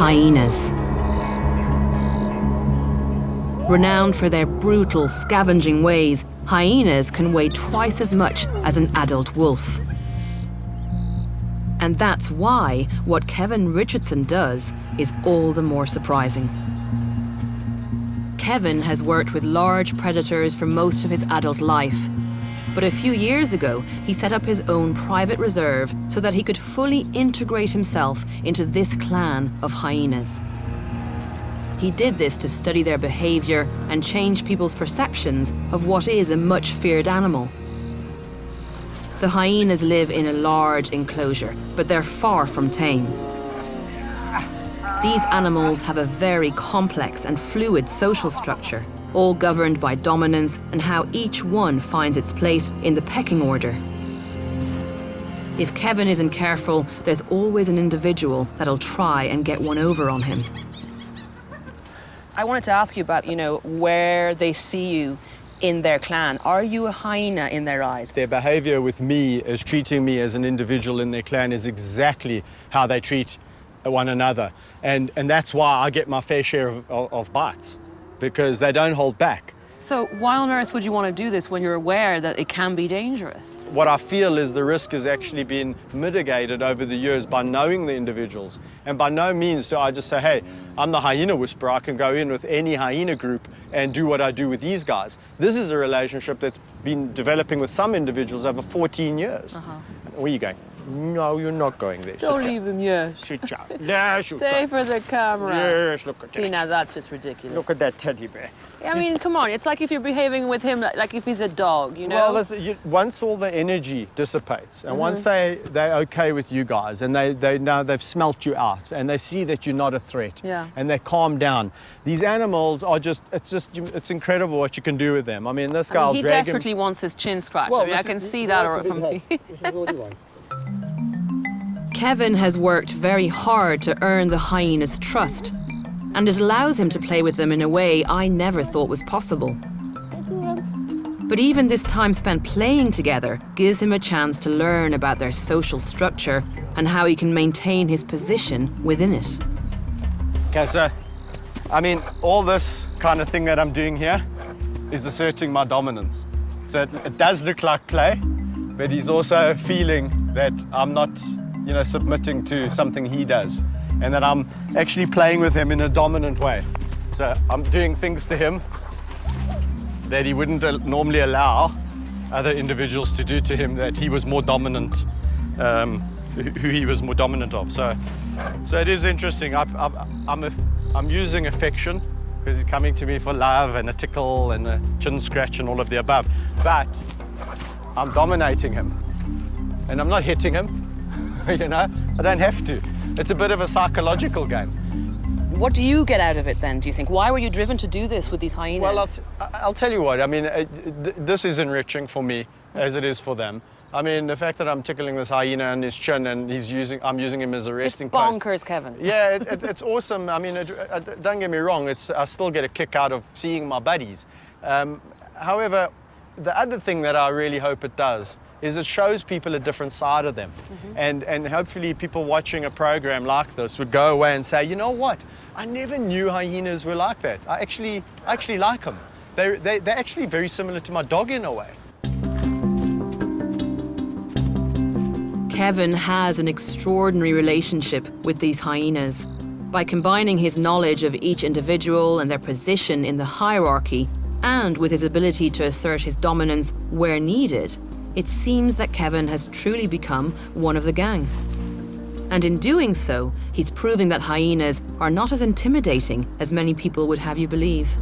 hyenas. Renowned for their brutal, scavenging ways, hyenas can weigh twice as much as an adult wolf. And that's why what Kevin Richardson does is all the more surprising. Kevin has worked with large predators for most of his adult life, but a few years ago, he set up his own private reserve so that he could fully integrate himself into this clan of hyenas. He did this to study their behavior and change people's perceptions of what is a much feared animal. The hyenas live in a large enclosure, but they're far from tame. These animals have a very complex and fluid social structure, all governed by dominance and how each one finds its place in the pecking order. If Kevin isn't careful, there's always an individual that'll try and get one over on him. I wanted to ask you about, where they see you in their clan. Are you a hyena in their eyes? Their behavior with me, as treating me as an individual in their clan, is exactly how they treat one another. And that's why I get my fair share of bites, because they don't hold back. So why on earth would you want to do this when you're aware that it can be dangerous? What I feel is the risk has actually been mitigated over the years by knowing the individuals. And by no means do I just say, hey, I'm the hyena whisperer, I can go in with any hyena group and do what I do with these guys. This is a relationship that's been developing with some individuals over 14 years. Where are you going? No, you're not going there. Don't leave him, yes. Sit down. Yes, you Stay for the camera. Yes, look at that. See, now that's just ridiculous. Look at that teddy bear. I mean, come on, it's like if you're behaving with him like if he's a dog, Well, listen, once all the energy dissipates, and once they're okay with you guys, and they know they've smelt you out, and they see that you're not a threat, and they calm down. These animals are it's incredible what you can do with them. I mean, this guy, he desperately wants his chin scratched. Well, I mean, I can see that from me. Kevin has worked very hard to earn the hyena's trust, and it allows him to play with them in a way I never thought was possible. But even this time spent playing together gives him a chance to learn about their social structure and how he can maintain his position within it. Okay, so, I mean, all this kind of thing that I'm doing here is asserting my dominance. So it does look like play, but he's also feeling that I'm not submitting to something he does, and that I'm actually playing with him in a dominant way. So I'm doing things to him that he wouldn't normally allow other individuals to do to him, that he was more dominant, who he was more dominant of. So it is interesting. I'm using affection, because he's coming to me for love and a tickle and a chin scratch and all of the above. But I'm dominating him, and I'm not hitting him. I don't have to. It's a bit of a psychological game. What do you get out of it then, do you think? Why were you driven to do this with these hyenas? Well, I'll tell you what. I mean, this is enriching for me as it is for them. I mean, the fact that I'm tickling this hyena on his chin and I'm using him as a resting post. It's bonkers, Kevin. Yeah, it's awesome. I mean, don't get me wrong. I still get a kick out of seeing my buddies. However, the other thing that I really hope it does is it shows people a different side of them. And hopefully people watching a program like this would go away and say, you know what? I never knew hyenas were like that. I actually like them. They're actually very similar to my dog in a way. Kevin has an extraordinary relationship with these hyenas. By combining his knowledge of each individual and their position in the hierarchy, and with his ability to assert his dominance where needed, it seems that Kevin has truly become one of the gang. And in doing so, he's proving that hyenas are not as intimidating as many people would have you believe.